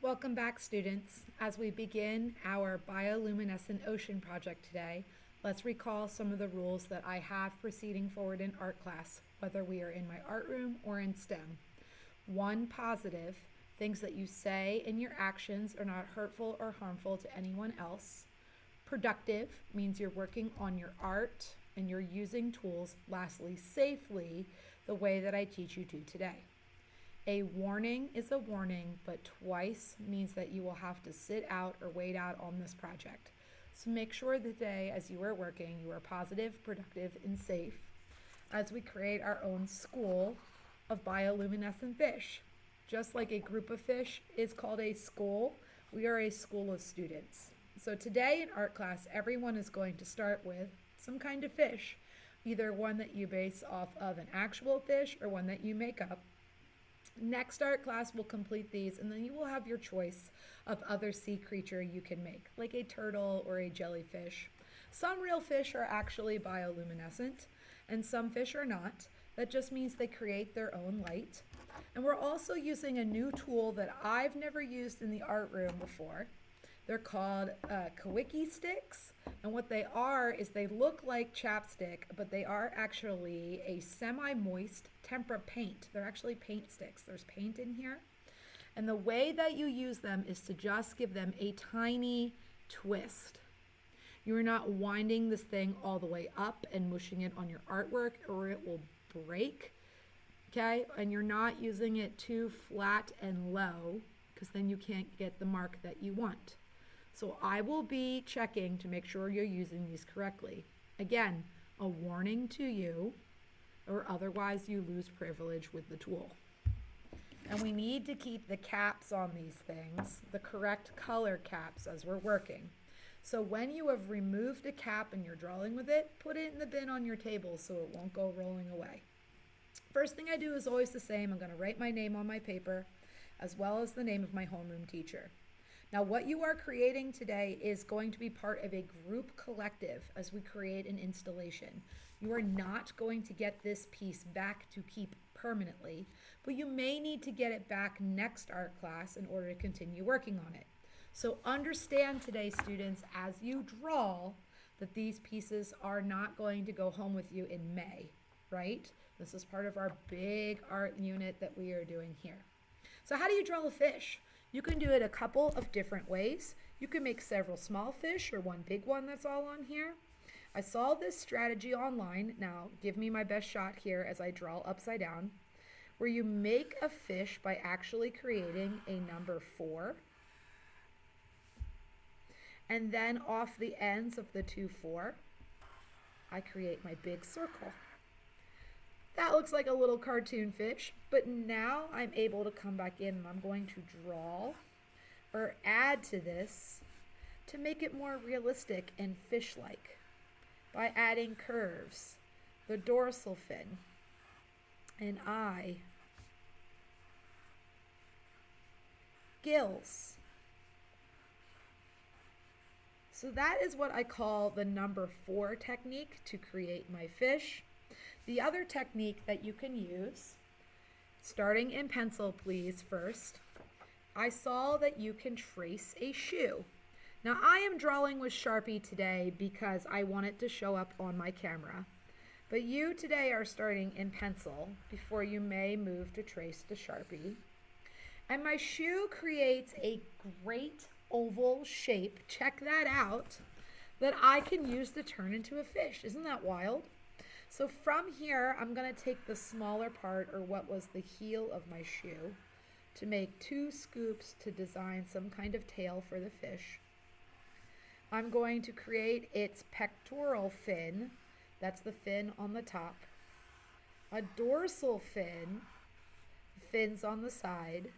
Welcome back, students. As we begin our bioluminescent ocean project today, let's recall some of the rules that I have proceeding forward in art class, whether we are in my art room or in STEM. 1, positive, things that you say and your actions are not hurtful or harmful to anyone else. Productive means you're working on your art and you're using tools, lastly, safely, the way that I teach you to today. A warning is a warning, but twice means that you will have to sit out or wait out on this project. So make sure the day as you are working, you are positive, productive, and safe as we create our own school of bioluminescent fish. Just like a group of fish is called a school, we are a school of students. So today in art class, everyone is going to start with some kind of fish, either one that you base off of an actual fish or one that you make up. Next art class will complete these, and then you will have your choice of other sea creature you can make, like a turtle or a jellyfish. Some real fish are actually bioluminescent, and some fish are not. That just means they create their own light. And we're also using a new tool that I've never used in the art room before. They're called Kawiki sticks, and what they are is they look like chapstick, but they are actually a semi-moist tempera paint. They're actually paint sticks. There's paint in here. And the way that you use them is to just give them a tiny twist. You're not winding this thing all the way up and mushing it on your artwork or it will break, okay? And you're not using it too flat and low because then you can't get the mark that you want. So I will be checking to make sure you're using these correctly. Again, a warning to you, or otherwise you lose privilege with the tool. And we need to keep the caps on these things, the correct color caps as we're working. So when you have removed a cap and you're drawing with it, put it in the bin on your table so it won't go rolling away. First thing I do is always the same. I'm going to write my name on my paper as well as the name of my homeroom teacher. Now, what you are creating today is going to be part of a group collective as we create an installation. You are not going to get this piece back to keep permanently, but you may need to get it back next art class in order to continue working on it. So understand today, students, as you draw, that these pieces are not going to go home with you in May, right? This is part of our big art unit that we are doing here. So how do you draw a fish? You can do it a couple of different ways. You can make several small fish or one big one that's all on here. I saw this strategy online. Now, give me my best shot here as I draw upside down, where you make a fish by actually creating a number 4. And then off the ends of the 2, 4, I create my big circle. That looks like a little cartoon fish, but now I'm able to come back in and I'm going to draw or add to this to make it more realistic and fish-like by adding curves, the dorsal fin, an eye, gills. So that is what I call the number 4 technique to create my fish. The other technique that you can use, starting in pencil please first, I saw that you can trace a shoe. Now I am drawing with Sharpie today because I want it to show up on my camera, but you today are starting in pencil before you may move to trace the Sharpie. And my shoe creates a great oval shape, check that out, that I can use to turn into a fish. Isn't that wild? So from here, I'm going to take the smaller part, or what was the heel of my shoe, to make 2 scoops to design some kind of tail for the fish. I'm going to create its pectoral fin, that's the fin on the top, a dorsal fin, fins on the side,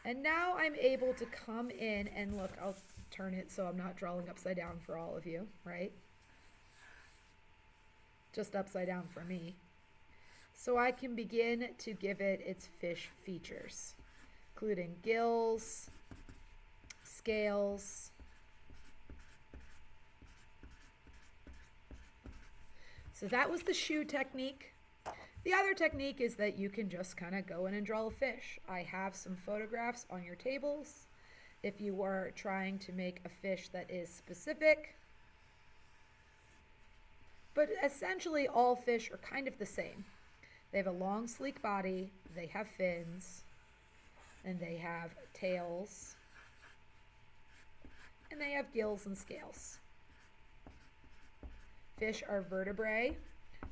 and now I'm able to come in and look, I'll turn it so I'm not drawing upside down for all of you, right? Just upside down for me. So I can begin to give it its fish features, including gills, scales, so that was the shoe technique. The other technique is that you can just kind of go in and draw a fish. I have some photographs on your tables. If you are trying to make a fish that is specific, but essentially all fish are kind of the same. They have a long, sleek body, they have fins, and they have tails, and they have gills and scales. Fish are vertebrae.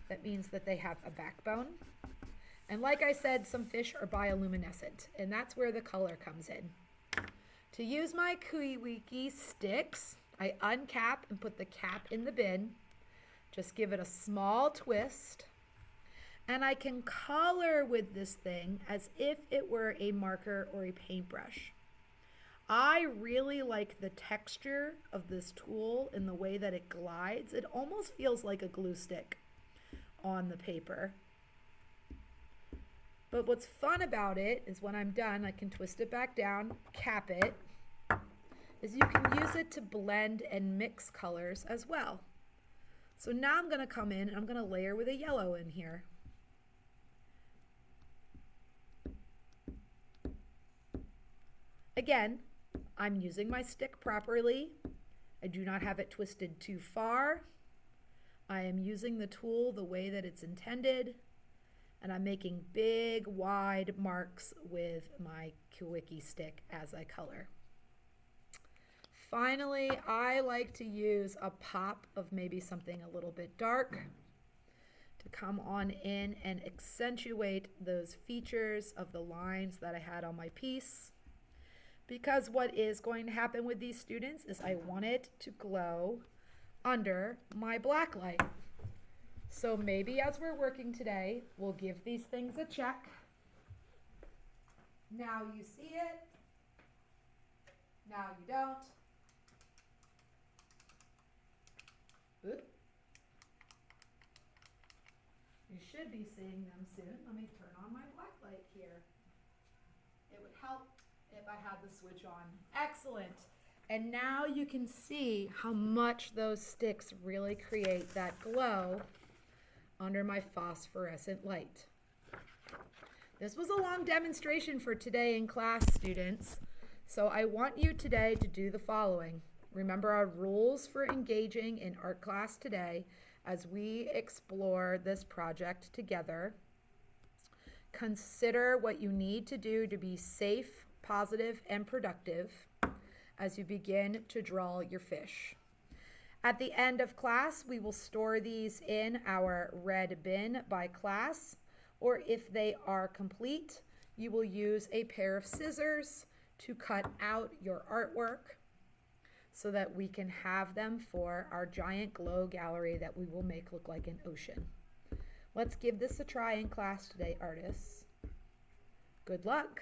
That means that they have a backbone. And like I said, some fish are bioluminescent, and that's where the color comes in. To use my Kiwiki sticks, I uncap and put the cap in the bin. Just give it a small twist. And I can color with this thing as if it were a marker or a paintbrush. I really like the texture of this tool in the way that it glides. It almost feels like a glue stick on the paper. But what's fun about it is when I'm done, I can twist it back down, cap it, is you can use it to blend and mix colors as well. So now I'm going to come in and I'm going to layer with a yellow in here. Again, I'm using my stick properly. I do not have it twisted too far. I am using the tool the way that it's intended, and I'm making big, wide marks with my Kiwiki stick as I color. Finally, I like to use a pop of maybe something a little bit dark to come on in and accentuate those features of the lines that I had on my piece. Because what is going to happen with these students is I want it to glow under my black light. So maybe as we're working today, we'll give these things a check. Now you see it. Now you don't. Oop. You should be seeing them soon. Let me turn on my black light here. It would help if I had the switch on. Excellent. And now you can see how much those sticks really create that glow under my phosphorescent light. This was a long demonstration for today in class, students. So I want you today to do the following. Remember our rules for engaging in art class today as we explore this project together. Consider what you need to do to be safe, positive, and productive as you begin to draw your fish. At the end of class, we will store these in our red bin by class, or if they are complete, you will use a pair of scissors to cut out your artwork so that we can have them for our giant glow gallery that we will make look like an ocean. Let's give this a try in class today, artists. Good luck.